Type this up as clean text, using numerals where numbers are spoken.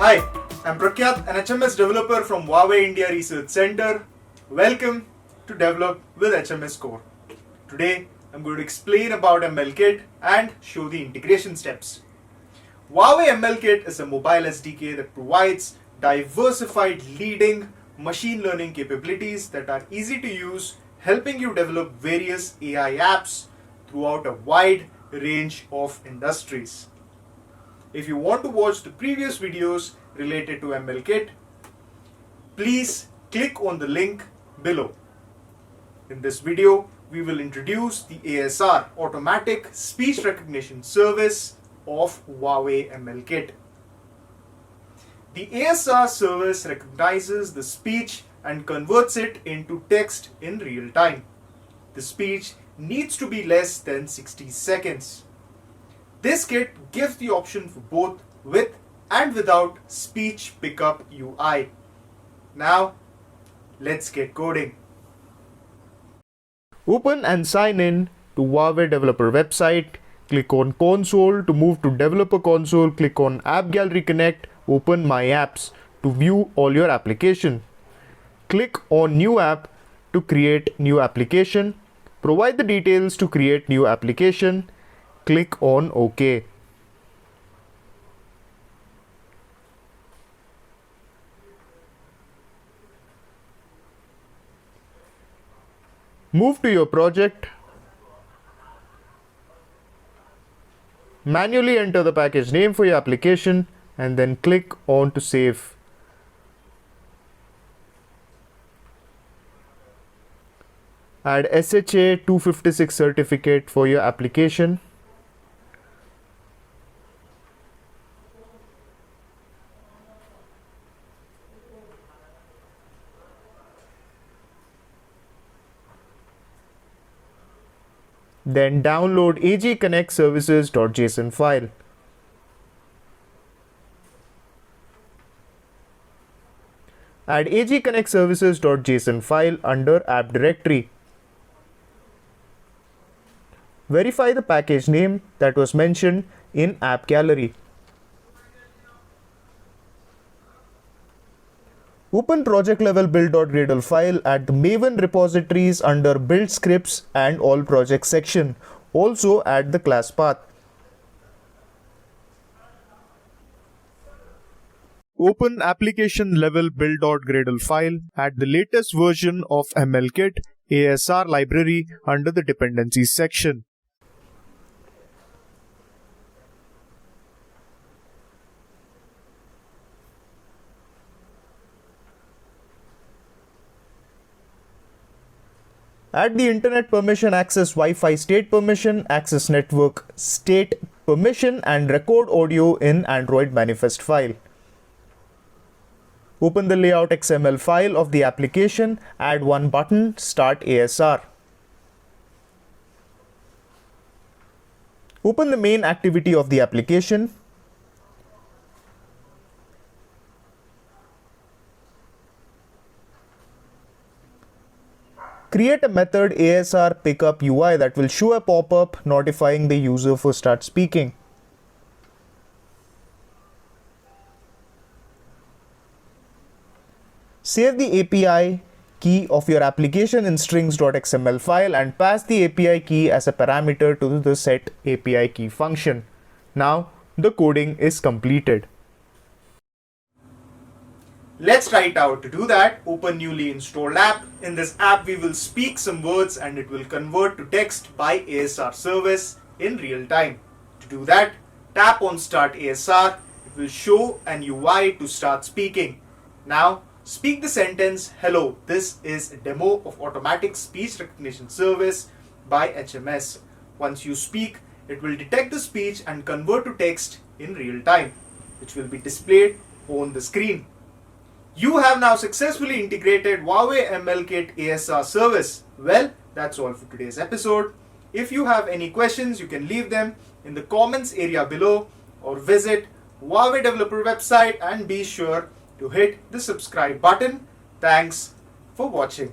Hi, I'm Prakyat, an HMS developer from Huawei India Research Center. Welcome to Develop with HMS Core. Today, I'm going to explain about ML Kit and show the integration steps. Huawei ML Kit is a mobile SDK that provides diversified leading machine learning capabilities that are easy to use, helping you develop various AI apps throughout a wide range of industries. If you want to watch the previous videos related to ML Kit, please click on the link below. In this video, we will introduce the ASR, Automatic Speech Recognition Service of Huawei ML Kit. The ASR service recognizes the speech and converts it into text in real time. The speech needs to be less than 60 seconds. This kit gives the option for both with and without speech pickup UI. Now, let's get coding. Open and sign in to Huawei developer website. Click on console. To move to developer console, click on App Gallery Connect. Open My Apps to view all your application. Click on New App to create new application. Provide the details to create new application. Click on OK. Move to your project. Manually enter the package name for your application and then click on to save. Add SHA 256 certificate for your application. Then download agconnectservices.json file. Add agconnectservices.json file under app directory. Verify the package name that was mentioned in app gallery. Open project level build.gradle file at the Maven repositories under build scripts and all projects section. Also add the class path. Open application level build.gradle file at the latest version of ML Kit ASR library under the dependencies section. Add the internet permission, access Wi-Fi state permission, access network state permission and record audio in Android manifest file. Open the layout XML file of the application, add one button, start ASR. Open the main activity of the application. Create a method ASR pickup UI that will show a pop-up notifying the user for start speaking. Save the API key of your application in strings.xml file and pass the API key as a parameter to the set API key function. Now the coding is completed. Let's try it out. To do that, open newly installed app. In this app, we will speak some words and it will convert to text by ASR service in real time. To do that, tap on Start ASR. It will show an UI to start speaking. Now, speak the sentence, "Hello, this is a demo of Automatic Speech Recognition Service by HMS." Once you speak, it will detect the speech and convert to text in real time, which will be displayed on the screen. You have now successfully integrated Huawei ML Kit ASR service. Well, that's all for today's episode. If you have any questions, you can leave them in the comments area below or visit Huawei developer website and be sure to hit the subscribe button. Thanks for watching.